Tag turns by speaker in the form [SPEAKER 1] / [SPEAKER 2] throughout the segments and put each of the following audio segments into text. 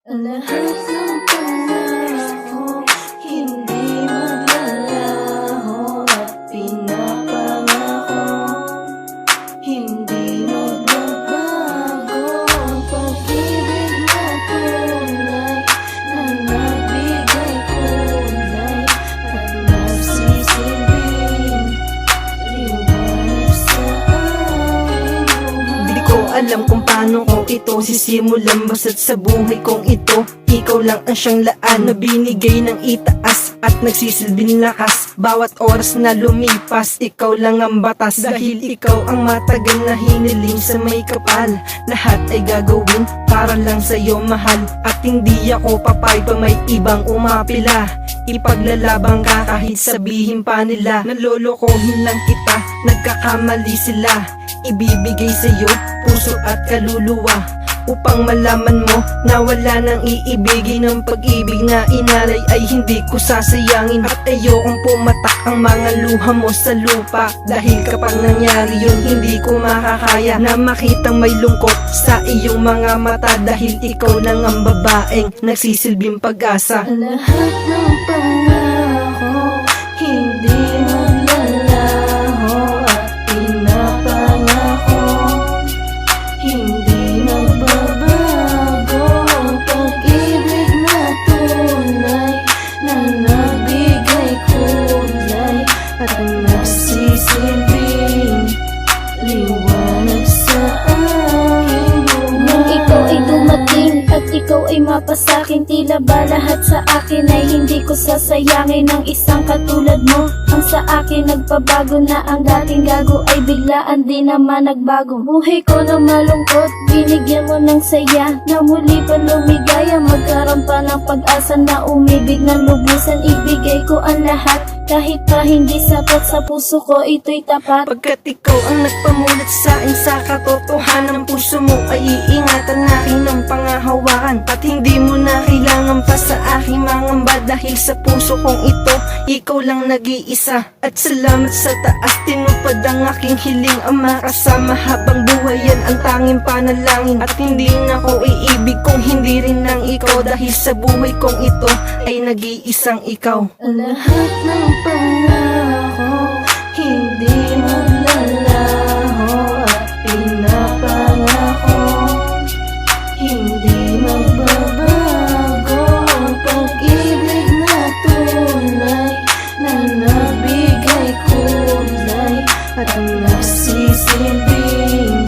[SPEAKER 1] Ang lahat ng pangako hindi maglalaho at pinapangako hindi magbabago. Ang pag-ibig na tunay na nagbigay kulay at nagsisilbing liwanag sa aking buhay.
[SPEAKER 2] Di ko alam kung paano ko ito sisimulan, basta't sa buhay kong ito ikaw lang ang siyang laan na binigay ng itaas at nagsisilbing lakas. Bawat oras na lumipas, ikaw lang ang batas. Dahil ikaw ang matagal na hiniling sa may kapal, lahat ay gagawin para lang sa'yo mahal. At hindi ako papay pa may ibang umapila. Ipaglalabang ka kahit sabihin pa nila nalolokohin lang kita, nagkakamali sila. Ibibigay sa'yo puso at kaluluwa upang malaman mo na wala nang iibigay ng pag-ibig na inalay ay hindi ko sasayangin. At ayokong pumatak ang mga luha mo sa lupa, dahil kapag nangyari yun hindi ko makakaya na makitang may lungkot sa iyong mga mata. Dahil ikaw lang ang babaeng nagsisilbing pag-asa.
[SPEAKER 1] Ang lahat ng pangako hindi maglalaho at pinapangako hindi magbabago. Ang pag-ibig na tunay na nagbigay kulay at nagsisilbing liwanag sa aking buhay.
[SPEAKER 3] Nung ikaw ay dumating at ikaw ay mapasakin, tila ba lahat sa akin ay hindi ko sasayangin ng isang katulad mo. Ang sa akin nagpabago na ang dating gago ay biglaan di naman nagbago. Buhay ko na malungkot, binigyan mo ng saya na muli pa lumigaya. Magkaroon pa ng pag-asa na umibig ng lubusan. Ibigay ko ang lahat kahit pa hindi sapat, sa puso ko ito'y tapat.
[SPEAKER 2] Pagkat ikaw ang nagpamulat sa akin sa katotohanan, puso mo ay iingatan aking ng pangahawakan. At hindi mo na kailangan pa sa aking mangamba, dahil sa puso kong ito ikaw lang nag-iisa. At salamat sa taas, tinupad ang aking hiling, ang makasama habang buhay yan ang tanging panalangin. At hindi na ko iibig kung hindi rin ng ikaw, dahil sa buhay kong ito ay nag-iisang ikaw.
[SPEAKER 1] Ang lahat ng pangako hindi maglalaho at pinapangako hindi magbabago. Ang pag-ibig na tunay na nagbigay kulay at nagsisilbing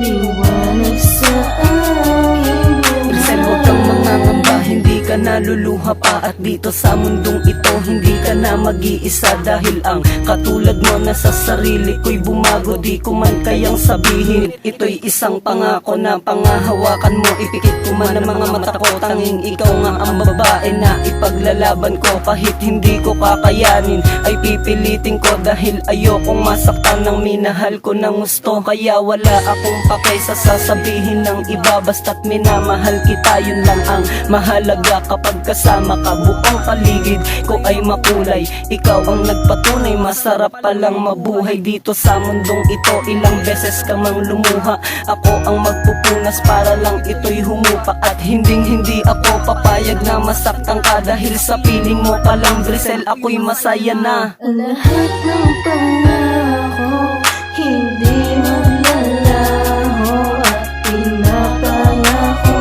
[SPEAKER 1] liwanag sa aking buhay.
[SPEAKER 4] Rizal, huwag kang mangangamba, hindi ka naluluha pa. At dito sa mundong ito, hindi ka na mag-iisa. Dahil ang katulad mo na sa sarili ko'y bumago. Di ko man kayang sabihin, ito'y isang pangako na pangahawakan mo. Ipikit ko man ang mga mata ko, tanging ikaw nga ang babae na ipaglalaban ko. Kahit hindi ko kakayanin, ay pipilitin ko. Dahil ayokong masaktan ng minahal ko ng gusto. Kaya wala akong pakay sa sasabihin ng iba. Basta't minamahal kita, yun lang ang mahalaga. Kapag kasama ka, buong paligid ko ay makulay. Ikaw ang nagpatunay, masarap palang mabuhay dito sa mundong ito. Ilang beses ka mang lumuha, ako ang magpupunas para lang ito'y humupa. At hindi ako papayag na masaktan ka, dahil sa piling mo pa lang, Rizal, ako'y masaya na.
[SPEAKER 1] Ang lahat ng pangako hindi maglalaho at pinapangako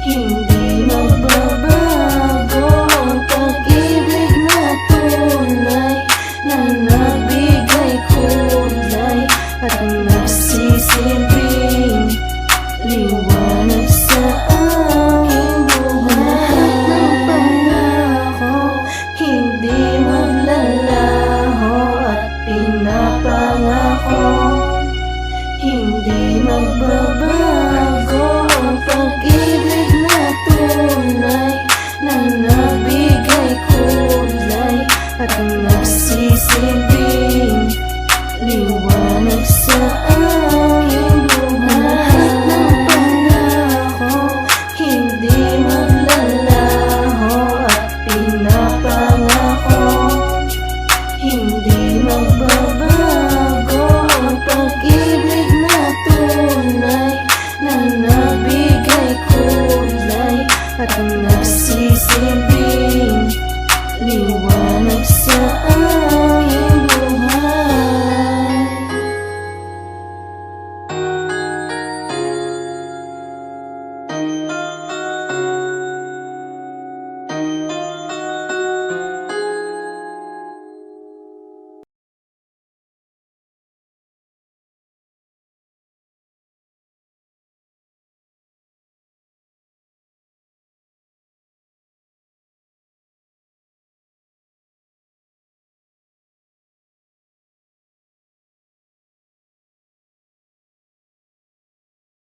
[SPEAKER 1] hindi magbabago. Ang pag-ibig na tunay na nagbigay kulay at nagsisilbing liwanag